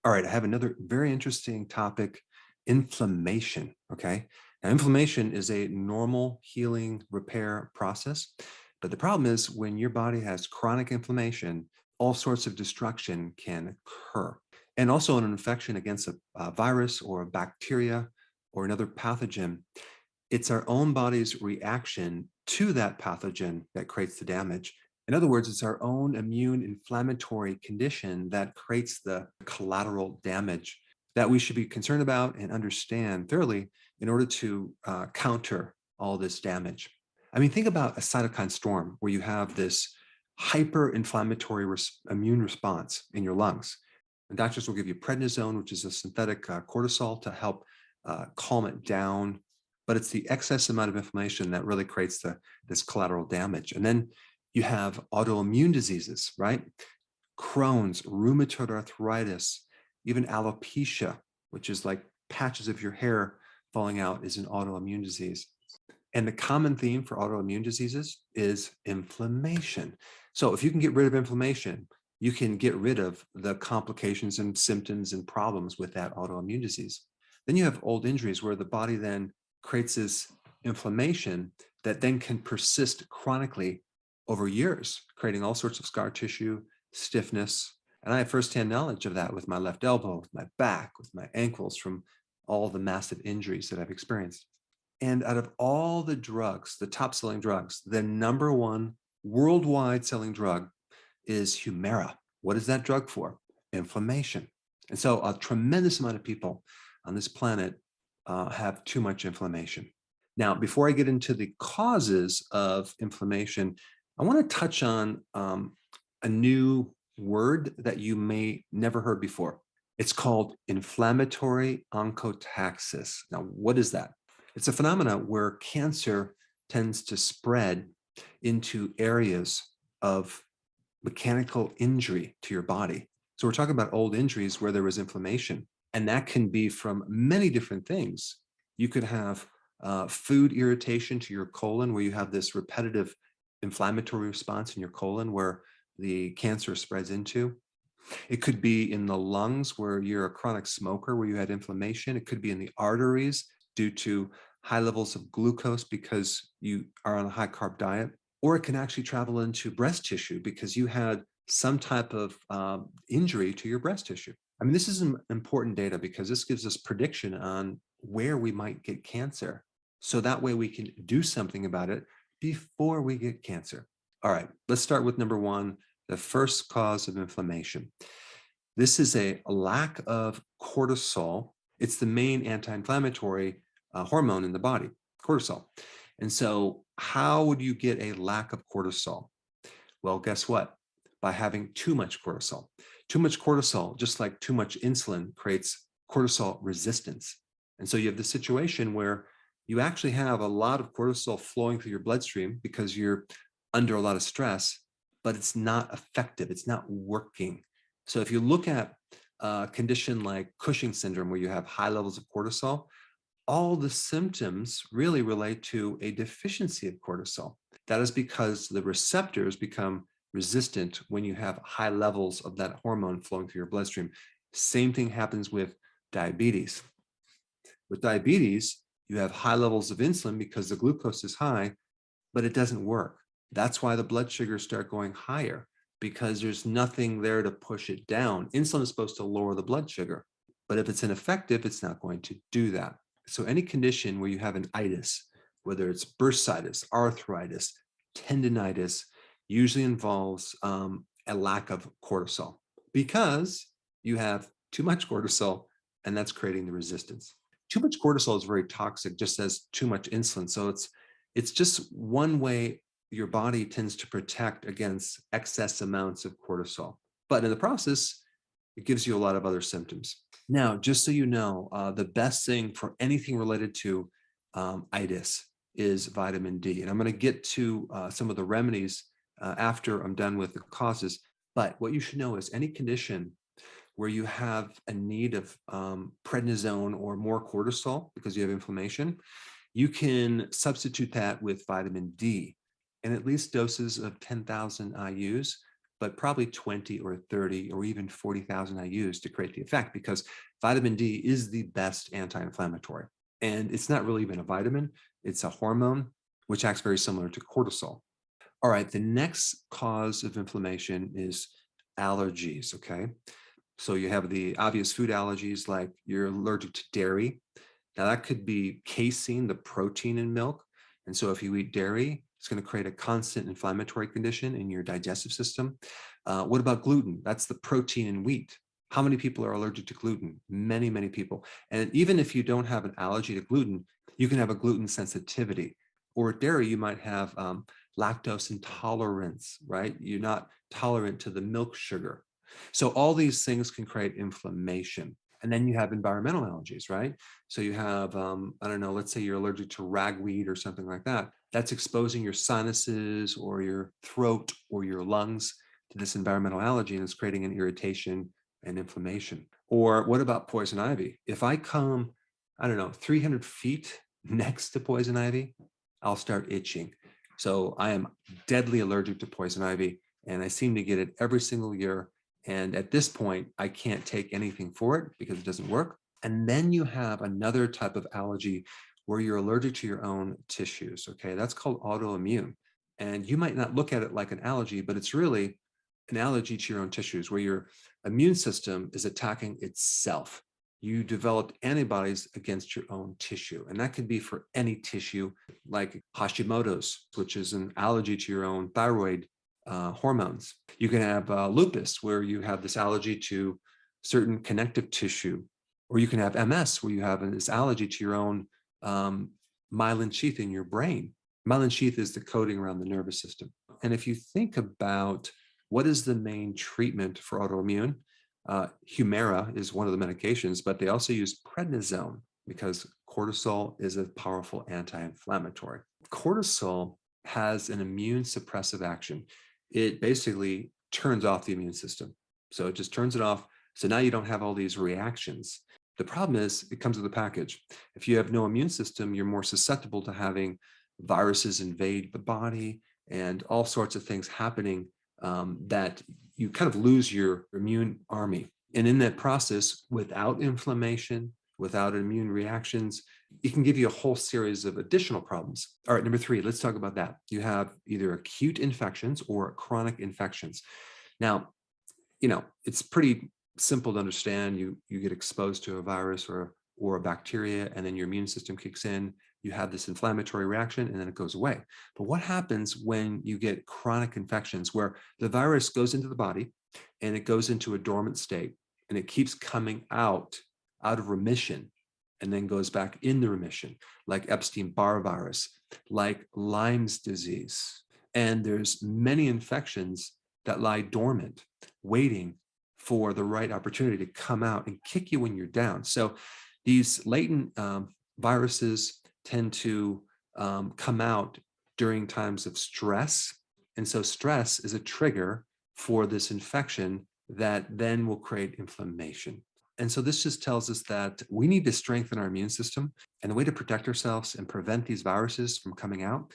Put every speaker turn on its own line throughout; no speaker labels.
All right, I have another very interesting topic, inflammation. Okay. Now, inflammation is a normal healing repair process. But the problem is when your body has chronic inflammation, all sorts of destruction can occur. And also an infection against a virus or a bacteria or another pathogen, it's our own body's reaction to that pathogen that creates the damage. In other words, it's our own immune inflammatory condition that creates the collateral damage that we should be concerned about and understand thoroughly in order to counter all this damage. I mean, think about a cytokine storm where you have this hyper-inflammatory immune response in your lungs. And doctors will give you prednisone, which is a synthetic cortisol to help calm it down, but it's the excess amount of inflammation that really creates this collateral damage. And then you have autoimmune diseases, right? Crohn's, rheumatoid arthritis, even alopecia, which is like patches of your hair falling out, is an autoimmune disease. And the common theme for autoimmune diseases is inflammation. So if you can get rid of inflammation, you can get rid of the complications and symptoms and problems with that autoimmune disease. Then you have old injuries where the body then creates this inflammation that then can persist chronically over years, creating all sorts of scar tissue, stiffness. And I have firsthand knowledge of that with my left elbow, with my back, with my ankles from all the massive injuries that I've experienced. And out of all the drugs, the top selling drugs, the number one worldwide selling drug is Humira. What is that drug for? Inflammation. And so a tremendous amount of people on this planet have too much inflammation. Now, before I get into the causes of inflammation, I want to touch on a new word that you may never heard before. It's called inflammatory oncotaxis. Now, what is that? It's a phenomenon where cancer tends to spread into areas of mechanical injury to your body. So we're talking about old injuries where there was inflammation, and that can be from many different things. You could have food irritation to your colon, where you have this repetitive inflammatory response in your colon where the cancer spreads into. It could be in the lungs where you're a chronic smoker, where you had inflammation. It could be in the arteries due to high levels of glucose because you are on a high carb diet. Or it can actually travel into breast tissue because you had some type of injury to your breast tissue. I mean, this is important data because this gives us prediction on where we might get cancer. So that way we can do something about it before we get cancer. All right, let's start with number one, the first cause of inflammation. This is a lack of cortisol. It's the main anti-inflammatory hormone in the body, cortisol. And so how would you get a lack of cortisol? Well, guess what? By having too much cortisol. Too much cortisol, just like too much insulin, creates cortisol resistance. And so you have the situation where you actually have a lot of cortisol flowing through your bloodstream because you're under a lot of stress, but it's not effective. It's not working. So if you look at a condition like Cushing syndrome, where you have high levels of cortisol, all the symptoms really relate to a deficiency of cortisol. That is because the receptors become resistant when you have high levels of that hormone flowing through your bloodstream. Same thing happens with diabetes. With diabetes, you have high levels of insulin because the glucose is high, but it doesn't work. That's why the blood sugars start going higher, because there's nothing there to push it down. Insulin is supposed to lower the blood sugar, but if it's ineffective, it's not going to do that. So any condition where you have an itis, whether it's bursitis, arthritis, tendinitis, usually involves a lack of cortisol because you have too much cortisol, and that's creating the resistance. Too much cortisol is very toxic, just as too much insulin. So it's just one way your body tends to protect against excess amounts of cortisol. But in the process, it gives you a lot of other symptoms. Now, just so you know, the best thing for anything related to itis is vitamin D. And I'm going to get to some of the remedies after I'm done with the causes. But what you should know is any condition where you have a need of prednisone or more cortisol because you have inflammation, you can substitute that with vitamin D. And at least doses of 10,000 IUs but probably 20 or 30 or even 40,000 IUs to create the effect, because vitamin D is the best anti-inflammatory. And it's not really even a vitamin, it's a hormone, which acts very similar to cortisol. All right, the next cause of inflammation is allergies, okay? So you have the obvious food allergies, like you're allergic to dairy. Now that could be casein, the protein in milk. And so if you eat dairy, it's going to create a constant inflammatory condition in your digestive system. What about gluten? That's the protein in wheat. How many people are allergic to gluten? Many, many people. And even if you don't have an allergy to gluten, you can have a gluten sensitivity. Or with dairy, you might have lactose intolerance, right? You're not tolerant to the milk sugar. So all these things can create inflammation. And then you have environmental allergies, right? So you have, I don't know, let's say you're allergic to ragweed or something like that. That's exposing your sinuses or your throat or your lungs to this environmental allergy, and it's creating an irritation and inflammation. Or what about poison ivy? If I come, I don't know, 300 feet next to poison ivy, I'll start itching. So I am deadly allergic to poison ivy, and I seem to get it every single year. And at this point, I can't take anything for it because it doesn't work. And then you have another type of allergy where you're allergic to your own tissues. Okay, that's called autoimmune. And you might not look at it like an allergy, but it's really an allergy to your own tissues where your immune system is attacking itself. You developed antibodies against your own tissue. And that could be for any tissue, like Hashimoto's, which is an allergy to your own thyroid hormones. You can have lupus, where you have this allergy to certain connective tissue, or you can have MS, where you have this allergy to your own myelin sheath in your brain. Myelin sheath is the coating around the nervous system. And if you think about what is the main treatment for autoimmune, Humira is one of the medications, but they also use prednisone because cortisol is a powerful anti-inflammatory. Cortisol has an immune suppressive action. It basically turns off the immune system. So it just turns it off. So now you don't have all these reactions. The problem is it comes with a package. If you have no immune system, you're more susceptible to having viruses invade the body and all sorts of things happening that you kind of lose your immune army. And in that process, without inflammation, without immune reactions, it can give you a whole series of additional problems. All right, number 3, let's talk about that. You have either acute infections or chronic infections. Now, it's pretty simple to understand. You get exposed to a virus or a bacteria, and then your immune system kicks in. You have this inflammatory reaction, and then it goes away. But what happens when you get chronic infections where the virus goes into the body and it goes into a dormant state and it keeps coming out of remission and then goes back in the remission, like Epstein-Barr virus, like Lyme's disease. And there's many infections that lie dormant, waiting for the right opportunity to come out and kick you when you're down. So these latent viruses tend to come out during times of stress. And so stress is a trigger for this infection that then will create inflammation. And so this just tells us that we need to strengthen our immune system. And the way to protect ourselves and prevent these viruses from coming out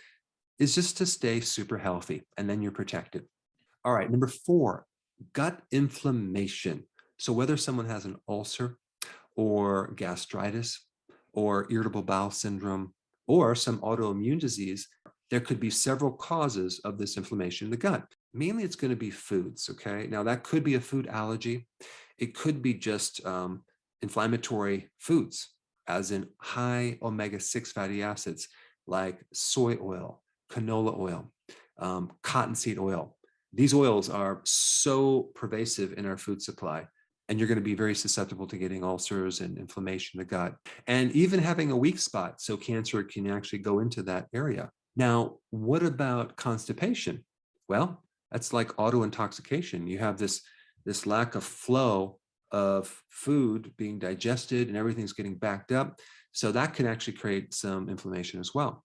is just to stay super healthy, and then you're protected. All right, number 4, gut inflammation. So whether someone has an ulcer or gastritis or irritable bowel syndrome or some autoimmune disease, there could be several causes of this inflammation in the gut. Mainly it's going to be foods, okay? Now that could be a food allergy. It could be just inflammatory foods, as in high omega-6 fatty acids like soy oil, canola oil, cottonseed oil. These oils are so pervasive in our food supply, and you're going to be very susceptible to getting ulcers and inflammation in the gut, and even having a weak spot. So cancer can actually go into that area. Now, what about constipation? Well, that's like auto intoxication. You have this lack of flow of food being digested and everything's getting backed up. So that can actually create some inflammation as well.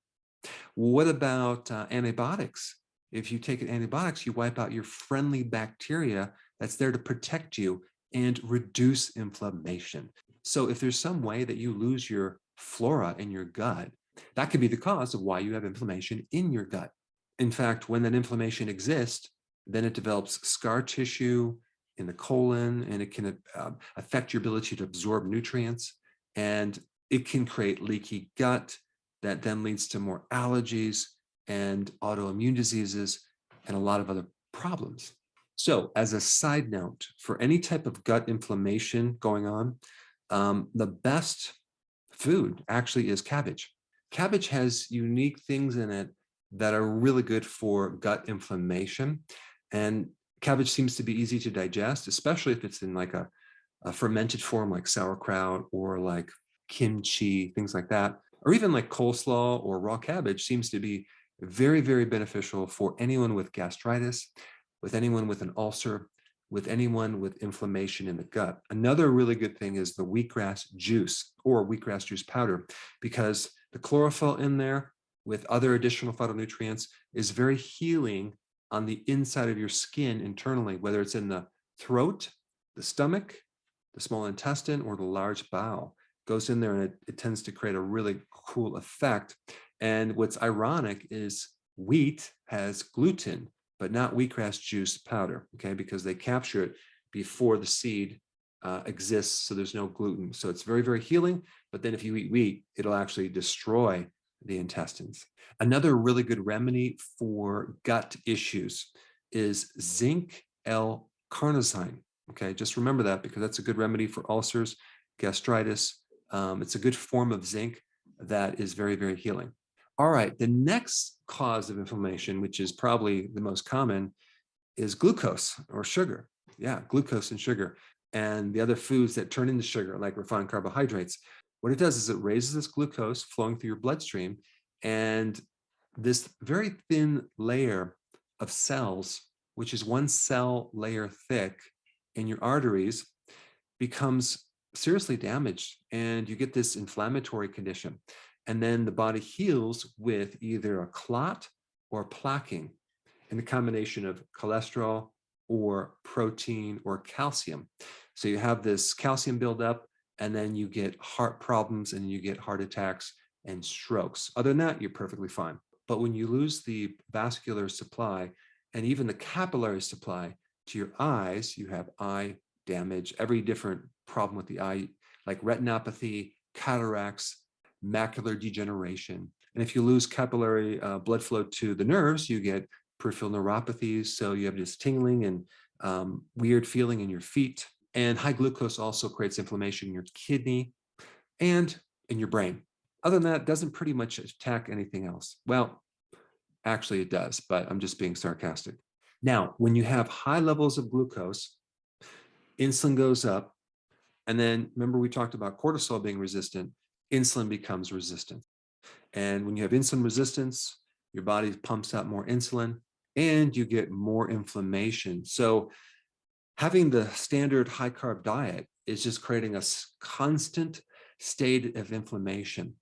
What about antibiotics? If you take antibiotics, you wipe out your friendly bacteria that's there to protect you and reduce inflammation. So if there's some way that you lose your flora in your gut, that could be the cause of why you have inflammation in your gut. In fact, when that inflammation exists, Then it develops scar tissue in the colon, and it can affect your ability to absorb nutrients. And it can create leaky gut that then leads to more allergies and autoimmune diseases and a lot of other problems. So, as a side note, for any type of gut inflammation going on, the best food actually is cabbage. Cabbage has unique things in it that are really good for gut inflammation. And cabbage seems to be easy to digest, especially if it's in like a fermented form like sauerkraut or like kimchi, things like that, or even like coleslaw or raw cabbage seems to be very, very beneficial for anyone with gastritis, with anyone with an ulcer, with anyone with inflammation in the gut. Another really good thing is the wheatgrass juice or wheatgrass juice powder, because the chlorophyll in there with other additional phytonutrients is very healing on the inside of your skin internally, whether it's in the throat, the stomach, the small intestine, or the large bowel. Goes in there and it tends to create a really cool effect. And what's ironic is wheat has gluten, but not wheatgrass juice powder, okay, because they capture it before the seed exists, so there's no gluten. So it's very, very healing, but then if you eat wheat, it'll actually destroy the intestines. Another really good remedy for gut issues is zinc L-carnosine, okay? Just remember that because that's a good remedy for ulcers, gastritis. It's a good form of zinc that is very, very healing. All right, the next cause of inflammation, which is probably the most common, is glucose or sugar. Yeah, glucose and sugar and the other foods that turn into sugar, like refined carbohydrates. What it does is it raises this glucose flowing through your bloodstream, and this very thin layer of cells, which is one cell layer thick in your arteries, becomes seriously damaged, and you get this inflammatory condition. And then the body heals with either a clot or plaquing in the combination of cholesterol or protein or calcium. So you have this calcium buildup, and then you get heart problems and you get heart attacks and strokes. Other than that, you're perfectly fine. But when you lose the vascular supply and even the capillary supply to your eyes, you have eye damage, every different problem with the eye, like retinopathy, cataracts, macular degeneration. And if you lose capillary blood flow to the nerves, you get peripheral neuropathies. So you have this tingling and weird feeling in your feet. And high glucose also creates inflammation in your kidney and in your brain. Other than that, it doesn't pretty much attack anything else. Well, actually it does, but I'm just being sarcastic. Now, when you have high levels of glucose, insulin goes up. And then remember we talked about cortisol being resistant, insulin becomes resistant. And when you have insulin resistance, your body pumps out more insulin and you get more inflammation. So having the standard high carb diet is just creating a constant state of inflammation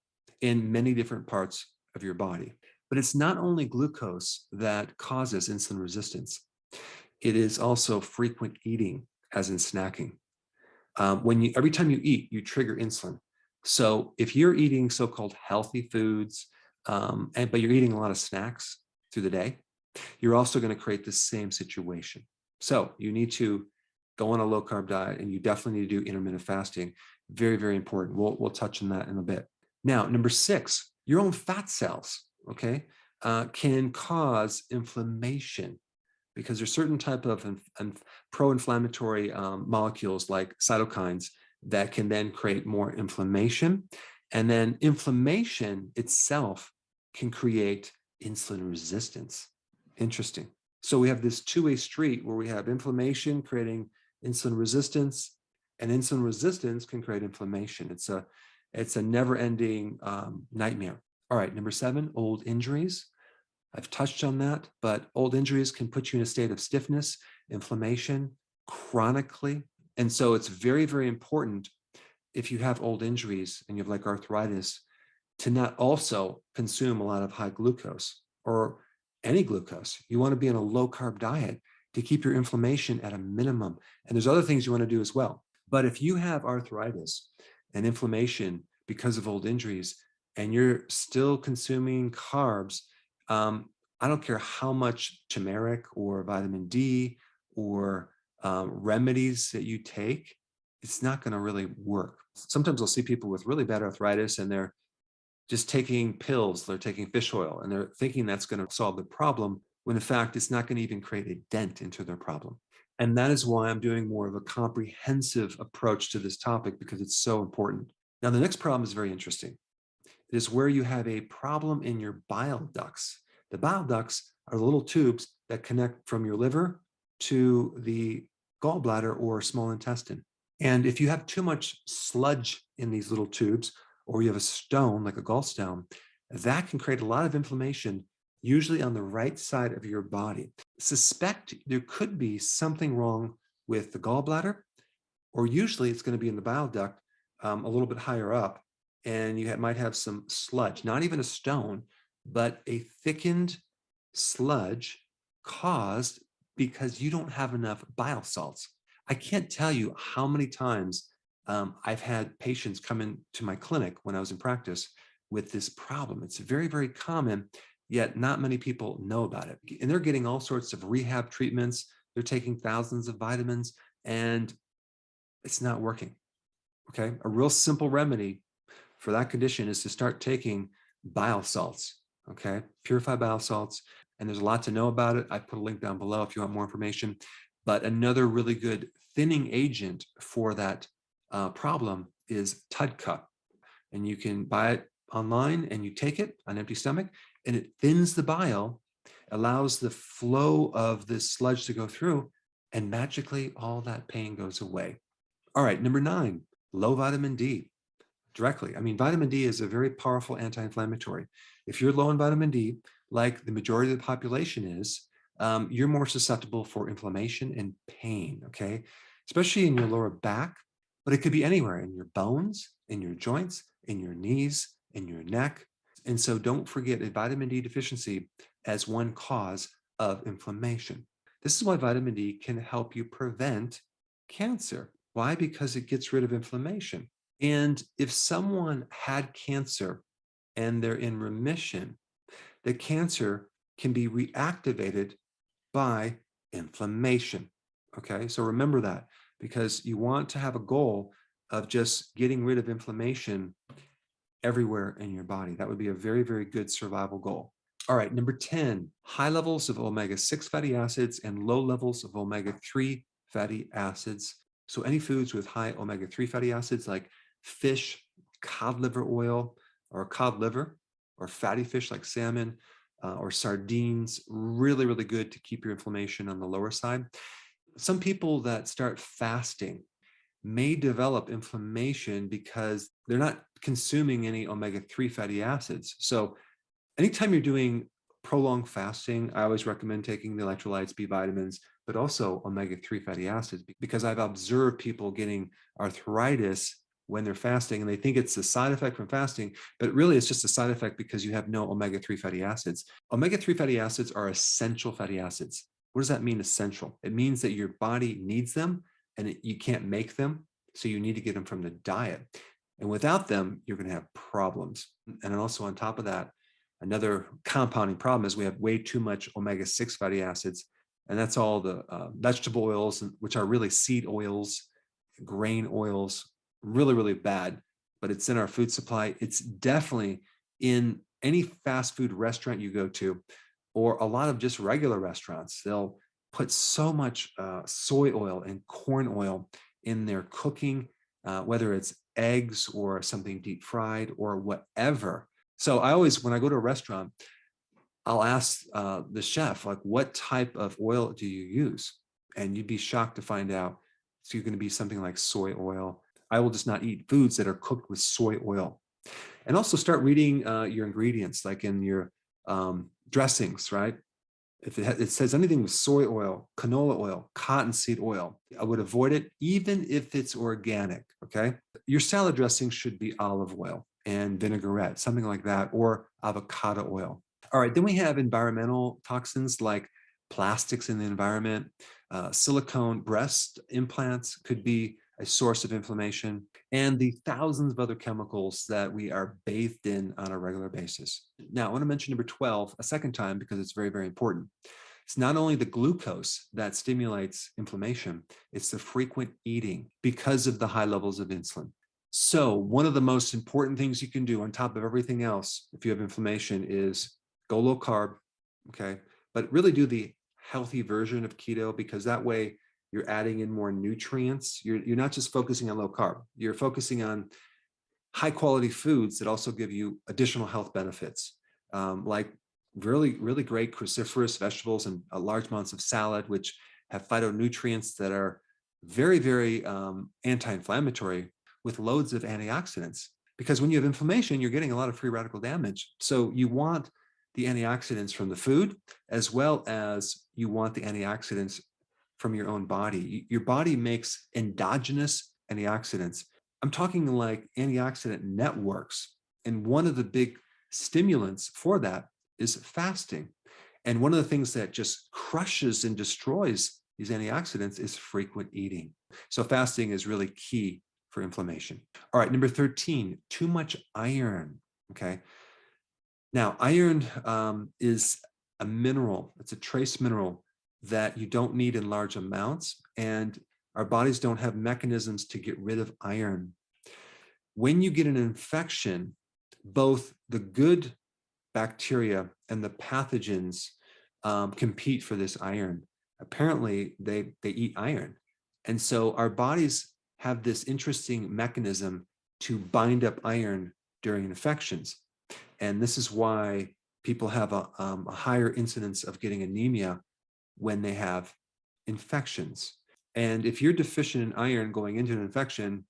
in many different parts of your body. But it's not only glucose that causes insulin resistance. It is also frequent eating, as in snacking. Every time you eat, you trigger insulin. So if you're eating so-called healthy foods, but you're eating a lot of snacks through the day, you're also going to create the same situation. So you need to go on a low carb diet, and you definitely need to do intermittent fasting. Very, very important. We'll touch on that in a bit. Now, number 6, your own fat cells, okay, can cause inflammation because there's certain type of pro-inflammatory molecules like cytokines that can then create more inflammation. And then inflammation itself can create insulin resistance. Interesting. So we have this two-way street where we have inflammation creating insulin resistance, and insulin resistance can create inflammation. It's a never-ending nightmare. All right, number 7, old injuries. I've touched on that, but old injuries can put you in a state of stiffness, inflammation, chronically. And so it's very, very important if you have old injuries and you have like arthritis to not also consume a lot of high glucose or any glucose. You want to be on a low carb diet to keep your inflammation at a minimum. And there's other things you want to do as well. But if you have arthritis and inflammation because of old injuries and you're still consuming carbs, I don't care how much turmeric or vitamin D or remedies that you take, it's not going to really work. Sometimes I'll see people with really bad arthritis and they're just taking pills, they're taking fish oil, and they're thinking that's going to solve the problem, when in fact, it's not going to even create a dent into their problem. And that is why I'm doing more of a comprehensive approach to this topic, because it's so important. Now, the next problem is very interesting. It is where you have a problem in your bile ducts. The bile ducts are the little tubes that connect from your liver to the gallbladder or small intestine. And if you have too much sludge in these little tubes, or you have a stone like a gallstone, that can create a lot of inflammation, usually on the right side of your body. Suspect there could be something wrong with the gallbladder, or usually it's going to be in the bile duct a little bit higher up, and you might have some sludge, not even a stone, but a thickened sludge caused because you don't have enough bile salts. I can't tell you how many times I've had patients come into my clinic when I was in practice with this problem. It's very, very common, yet not many people know about it. And they're getting all sorts of rehab treatments. They're taking thousands of vitamins, and it's not working. Okay. A real simple remedy for that condition is to start taking bile salts. Okay. Purified bile salts. And there's a lot to know about it. I put a link down below if you want more information. But another really good thinning agent for that problem is TUDCA. And you can buy it online and you take it on empty stomach, and it thins the bile, allows the flow of this sludge to go through, and magically all that pain goes away. All right, number 9, low vitamin D. Directly. I mean, vitamin D is a very powerful anti-inflammatory. If you're low in vitamin D, like the majority of the population is, you're more susceptible for inflammation and pain, okay? Especially in your lower back, but it could be anywhere, in your bones, in your joints, in your knees, in your neck. And so don't forget a vitamin D deficiency as one cause of inflammation. This is why vitamin D can help you prevent cancer. Why? Because it gets rid of inflammation. And if someone had cancer and they're in remission, the cancer can be reactivated by inflammation. Okay, so remember that, because you want to have a goal of just getting rid of inflammation everywhere in your body. That would be a very, very good survival goal. All right, number 10, high levels of omega-6 fatty acids and low levels of omega-3 fatty acids. So any foods with high omega-3 fatty acids like fish, cod liver oil, or cod liver, or fatty fish like salmon, or sardines, really, really good to keep your inflammation on the lower side. Some people that start fasting may develop inflammation because they're not consuming any omega-3 fatty acids. So anytime you're doing prolonged fasting, I always recommend taking the electrolytes, B vitamins, but also omega-3 fatty acids, because I've observed people getting arthritis when they're fasting, and they think it's a side effect from fasting, but really it's just a side effect because you have no omega-3 fatty acids. Omega-3 fatty acids are essential fatty acids. What does that mean, essential? It means that your body needs them and you can't make them, so you need to get them from the diet. And without them, you're going to have problems. And also on top of that, another compounding problem is we have way too much omega-6 fatty acids, and that's all the vegetable oils, which are really seed oils, grain oils, really, really bad, but it's in our food supply. It's definitely in any fast food restaurant you go to, or a lot of just regular restaurants. They'll put so much soy oil and corn oil in their cooking, whether it's eggs or something deep fried or whatever. So I always, when I go to a restaurant, I'll ask the chef, like, what type of oil do you use? And you'd be shocked to find out it's going to be something like soy oil. I will just not eat foods that are cooked with soy oil. And also start reading your ingredients, like in your dressings, right? If it says anything with soy oil, canola oil, cottonseed oil, I would avoid it, even if it's organic, okay? Your salad dressing should be olive oil and vinaigrette, something like that, or avocado oil. All right, then we have environmental toxins like plastics in the environment. Silicone breast implants could be a source of inflammation, and the thousands of other chemicals that we are bathed in on a regular basis. Now, I want to mention number 12 a second time because it's very, very important. It's not only the glucose that stimulates inflammation, it's the frequent eating because of the high levels of insulin. So one of the most important things you can do on top of everything else if you have inflammation is go low carb, okay? But really do the healthy version of keto, because that way you're adding in more nutrients. You're not just focusing on low carb, you're focusing on high quality foods that also give you additional health benefits, like really, really great cruciferous vegetables and large amounts of salad, which have phytonutrients that are very, very anti-inflammatory with loads of antioxidants. Because when you have inflammation, you're getting a lot of free radical damage. So you want the antioxidants from the food, as well as you want the antioxidants from your own body. Your body makes endogenous antioxidants. I'm talking like antioxidant networks. And one of the big stimulants for that is fasting. And one of the things that just crushes and destroys these antioxidants is frequent eating. So fasting is really key for inflammation. All right, number 13, too much iron, okay? Now, iron is a mineral. It's a trace mineral that you don't need in large amounts, and our bodies don't have mechanisms to get rid of iron. When you get an infection, both the good bacteria and the pathogens compete for this iron. Apparently, they eat iron. And so our bodies have this interesting mechanism to bind up iron during infections. And this is why people have a higher incidence of getting anemia when they have infections. And if you're deficient in iron going into an infection,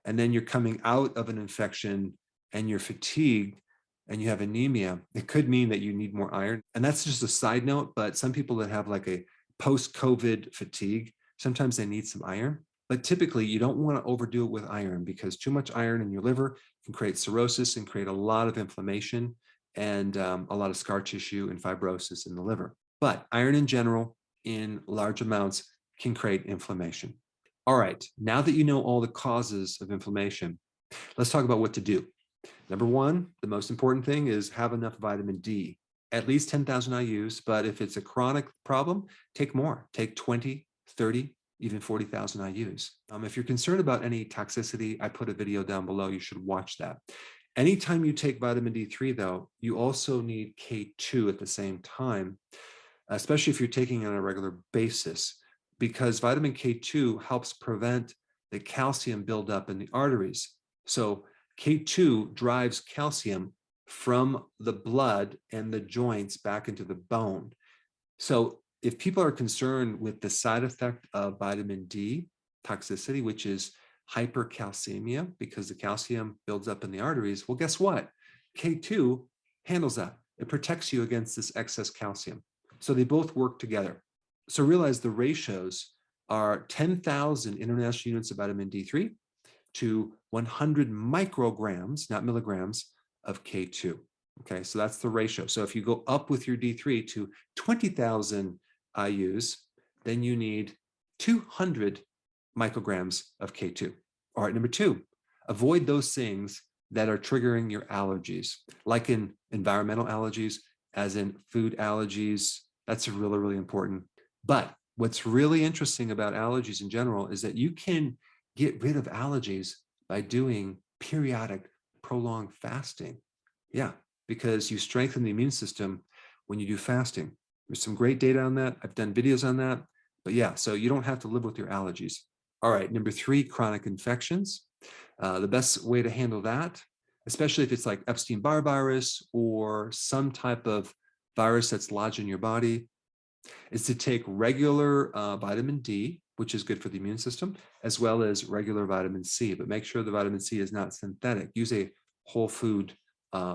and then you're coming out of an infection and you're fatigued and you have anemia, it could mean that you need more iron. And that's just a side note, but some people that have like a post-COVID fatigue, sometimes they need some iron. But typically, you don't want to overdo it with iron, because too much iron in your liver can create cirrhosis and create a lot of inflammation and a lot of scar tissue and fibrosis in the liver. But iron in general, in large amounts, can create inflammation. All right, now that you know all the causes of inflammation, let's talk about what to do. Number one, the most important thing is have enough vitamin D, at least 10,000 IUs, but if it's a chronic problem, take more, take 20, 30, even 40,000 IUs. If you're concerned about any toxicity, I put a video down below, you should watch that. Anytime you take vitamin D3 though, you also need K2 at the same time, especially if you're taking it on a regular basis, because vitamin K2 helps prevent the calcium buildup in the arteries. So K2 drives calcium from the blood and the joints back into the bone. So if people are concerned with the side effect of vitamin D toxicity, which is hypercalcemia, because the calcium builds up in the arteries, well, guess what? K2 handles that. It protects you against this excess calcium. So they both work together. So realize the ratios are 10,000 international units of vitamin D3 to 100 micrograms, not milligrams, of K2. Okay, so that's the ratio. So if you go up with your D3 to 20,000 IUs, then you need 200 micrograms of K2. All right, number two, avoid those things that are triggering your allergies, like in environmental allergies, as in food allergies. That's really, really important. But what's really interesting about allergies in general is that you can get rid of allergies by doing periodic prolonged fasting. Yeah, because you strengthen the immune system when you do fasting. There's some great data on that. I've done videos on that. But yeah, so you don't have to live with your allergies. All right, number three, chronic infections. The best way to handle that, especially if it's like Epstein-Barr virus or some type of virus that's lodged in your body, is to take regular vitamin D, which is good for the immune system, as well as regular vitamin C. But make sure the vitamin C is not synthetic. Use a whole food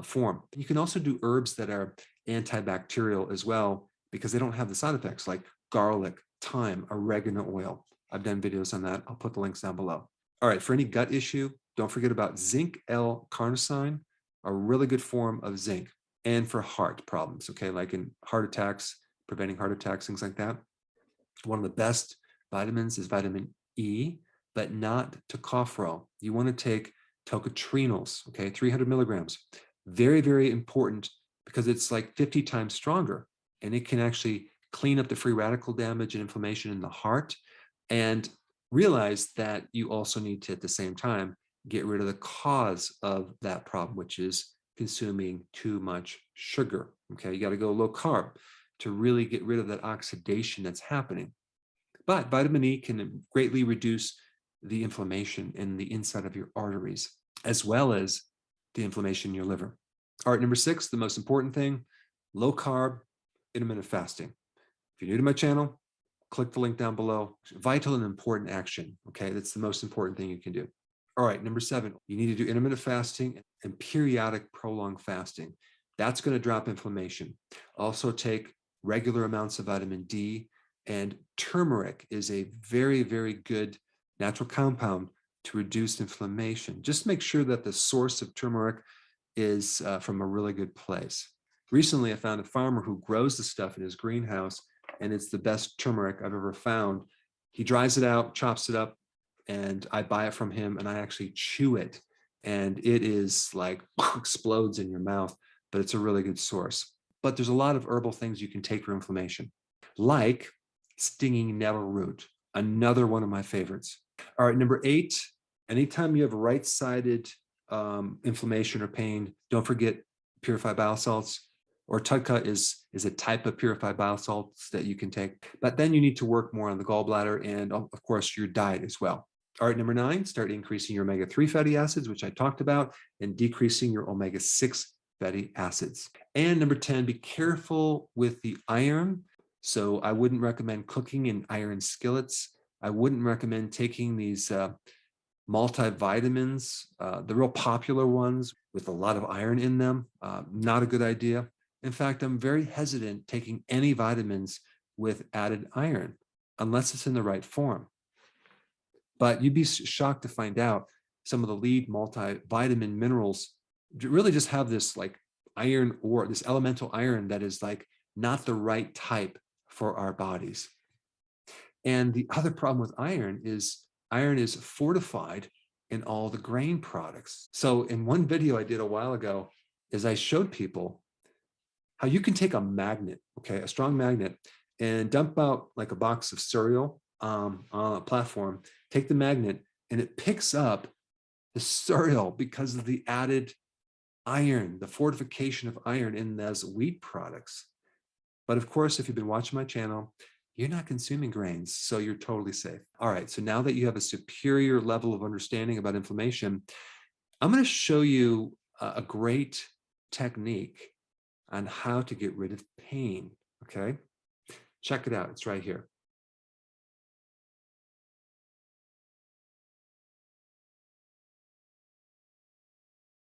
form. You can also do herbs that are antibacterial as well, because they don't have the side effects like garlic, thyme, oregano oil. I've done videos on that. I'll put the links down below. All right, for any gut issue, don't forget about zinc L-carnosine, a really good form of zinc, and for heart problems, okay, like in heart attacks, preventing heart attacks, things like that. One of the best vitamins is vitamin E, but not tocopherol. You want to take tocotrienols, okay, 300 milligrams. Very, very important because it's like 50 times stronger, and it can actually clean up the free radical damage and inflammation in the heart. And realize that you also need to, at the same time, get rid of the cause of that problem, which is consuming too much sugar. Okay, you got to go low carb to really get rid of that oxidation that's happening. But vitamin E can greatly reduce the inflammation in the inside of your arteries, as well as the inflammation in your liver. All right, number 6, the most important thing, low carb, intermittent fasting. If you're new to my channel, click the link down below. Vital and important action, okay? That's the most important thing you can do. All right, number 7, you need to do intermittent fasting and periodic prolonged fasting. That's going to drop inflammation. Also take regular amounts of vitamin D, and turmeric is a very, very good natural compound to reduce inflammation. Just make sure that the source of turmeric is from a really good place. Recently, I found a farmer who grows the stuff in his greenhouse, and it's the best turmeric I've ever found. He dries it out, chops it up, and I buy it from him, and I actually chew it, and it is like explodes in your mouth, but it's a really good source. But there's a lot of herbal things you can take for inflammation, like stinging nettle root, another one of my favorites. All right, number 8, anytime you have right-sided inflammation or pain, don't forget purified bile salts, or TUDCA is a type of purified bile salts that you can take. But then you need to work more on the gallbladder and, of course, your diet as well. All right, number 9, start increasing your omega-3 fatty acids, which I talked about, and decreasing your omega-6 fatty acids. And number 10, be careful with the iron. So I wouldn't recommend cooking in iron skillets. I wouldn't recommend taking these multivitamins, the real popular ones with a lot of iron in them. Not a good idea. In fact, I'm very hesitant taking any vitamins with added iron unless it's in the right form. But you'd be shocked to find out some of the lead multivitamin minerals really just have this like iron, or this elemental iron that is like not the right type for our bodies. And the other problem with iron is fortified in all the grain products. So in one video I did a while ago, is I showed people how you can take a magnet, okay, a strong magnet, and dump out like a box of cereal on a platform, take the magnet, and it picks up the cereal because of the added iron, the fortification of iron in those wheat products. But of course, if you've been watching my channel, you're not consuming grains, so you're totally safe. All right, so now that you have a superior level of understanding about inflammation, I'm going to show you a great technique on how to get rid of pain, okay? Check it out, it's right here.